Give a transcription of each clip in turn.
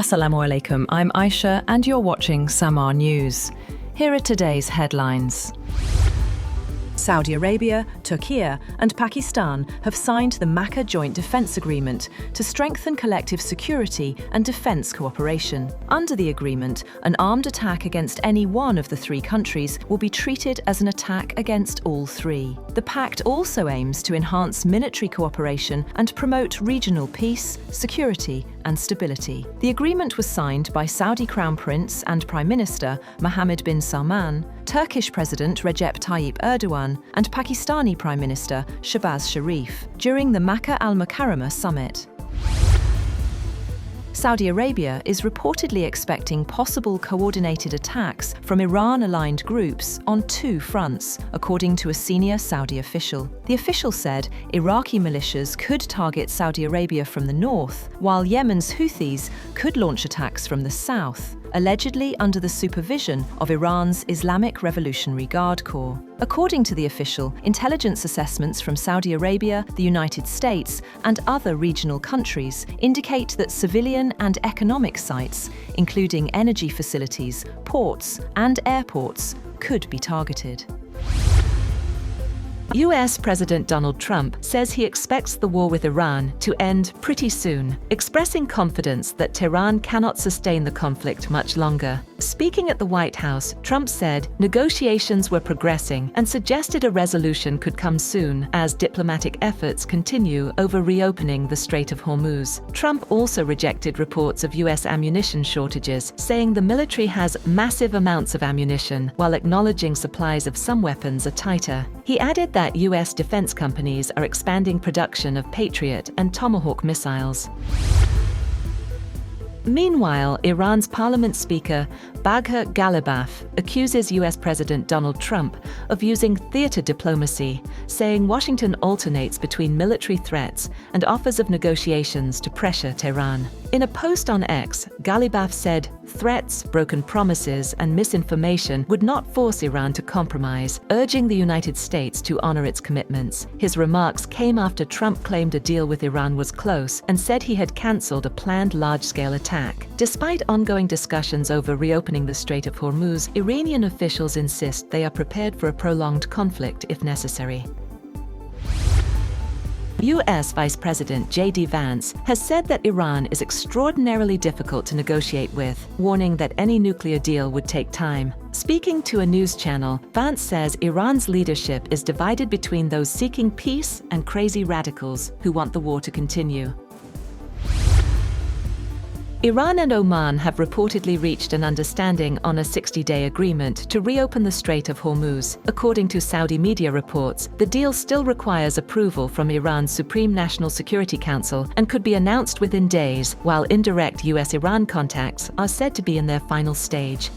Assalamu alaikum, I'm Aisha and you're watching Samaa News. Here are today's headlines. Saudi Arabia, Turkiye and Pakistan have signed the Makkah Joint Defence Agreement to strengthen collective security and defence cooperation. Under the agreement, an armed attack against any one of the three countries will be treated as an attack against all three. The pact also aims to enhance military cooperation and promote regional peace, security and stability. The agreement was signed by Saudi Crown Prince and Prime Minister Mohammed bin Salman, Turkish President Recep Tayyip Erdogan and Pakistani Prime Minister Shehbaz Sharif during the Makkah Al-Mukarramah summit. Saudi Arabia is reportedly expecting possible coordinated attacks from Iran-aligned groups on two fronts, according to a senior Saudi official. The official said Iraqi militias could target Saudi Arabia from the north, while Yemen's Houthis could launch attacks from the south, allegedly under the supervision of Iran's Islamic Revolutionary Guard Corps. According to the official, intelligence assessments from Saudi Arabia, the United States, and other regional countries indicate that civilian and economic sites, including energy facilities, ports, and airports, could be targeted. US President Donald Trump says he expects the war with Iran to end pretty soon, expressing confidence that Tehran cannot sustain the conflict much longer. Speaking at the White House, Trump said negotiations were progressing and suggested a resolution could come soon as diplomatic efforts continue over reopening the Strait of Hormuz. Trump also rejected reports of US ammunition shortages, saying the military has massive amounts of ammunition, while acknowledging supplies of some weapons are tighter. He added that US defense companies are expanding production of Patriot and Tomahawk missiles. Meanwhile, Iran's parliament speaker, Bagher Ghalibaf, accuses US President Donald Trump of using theater diplomacy, saying Washington alternates between military threats and offers of negotiations to pressure Tehran. In a post on X, Ghalibaf said threats, broken promises, and misinformation would not force Iran to compromise, urging the United States to honor its commitments. His remarks came after Trump claimed a deal with Iran was close and said he had cancelled a planned large-scale attack. Despite ongoing discussions over reopening the Strait of Hormuz, Iranian officials insist they are prepared for a prolonged conflict if necessary. US Vice President J.D. Vance has said that Iran is extraordinarily difficult to negotiate with, warning that any nuclear deal would take time. Speaking to a news channel, Vance says Iran's leadership is divided between those seeking peace and crazy radicals who want the war to continue. Iran and Oman have reportedly reached an understanding on a 60-day agreement to reopen the Strait of Hormuz. According to Saudi media reports, the deal still requires approval from Iran's Supreme National Security Council and could be announced within days, while indirect US-Iran contacts are said to be in their final stage.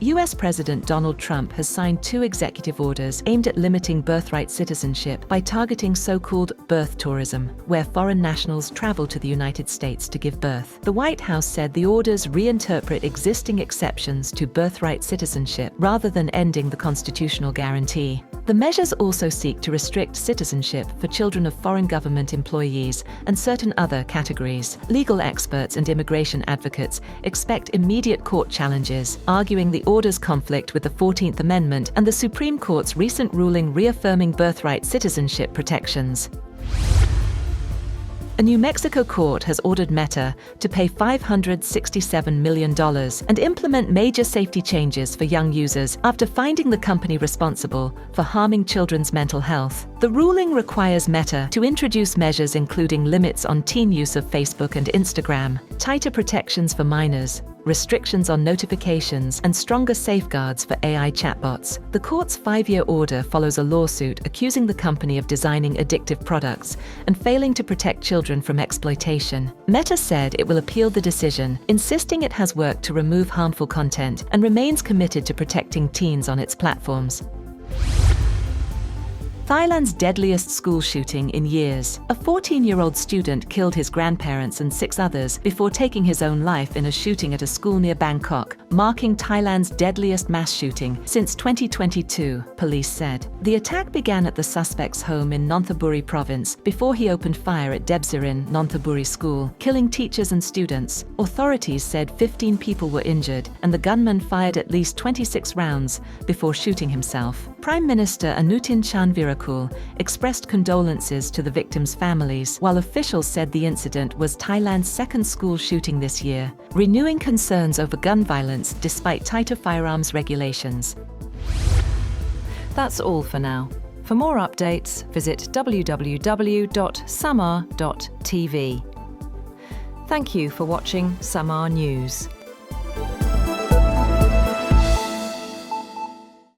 US President Donald Trump has signed two executive orders aimed at limiting birthright citizenship by targeting so-called birth tourism, where foreign nationals travel to the United States to give birth. The White House said the orders reinterpret existing exceptions to birthright citizenship rather than ending the constitutional guarantee. The measures also seek to restrict citizenship for children of foreign government employees and certain other categories. Legal experts and immigration advocates expect immediate court challenges, arguing the orders conflict with the 14th Amendment and the Supreme Court's recent ruling reaffirming birthright citizenship protections. A New Mexico court has ordered Meta to pay $567 million and implement major safety changes for young users after finding the company responsible for harming children's mental health. The ruling requires Meta to introduce measures including limits on teen use of Facebook and Instagram, tighter protections for minors, restrictions on notifications, and stronger safeguards for AI chatbots. The court's 5-year order follows a lawsuit accusing the company of designing addictive products and failing to protect children from exploitation. Meta said it will appeal the decision, insisting it has worked to remove harmful content and remains committed to protecting teens on its platforms. Thailand's deadliest school shooting in years. A 14-year-old student killed his grandparents and 6 others before taking his own life in a shooting at a school near Bangkok, marking Thailand's deadliest mass shooting since 2022, police said. The attack began at the suspect's home in Nonthaburi province before he opened fire at Debsirin Nonthaburi school, killing teachers and students. Authorities said 15 people were injured, and the gunman fired at least 26 rounds before shooting himself. Prime Minister Anutin Chanvirakul expressed condolences to the victims' families, while officials said the incident was Thailand's second school shooting this year, renewing concerns over gun violence despite tighter firearms regulations. That's all for now. For more updates, visit www.samaa.tv. Thank you for watching Samaa News.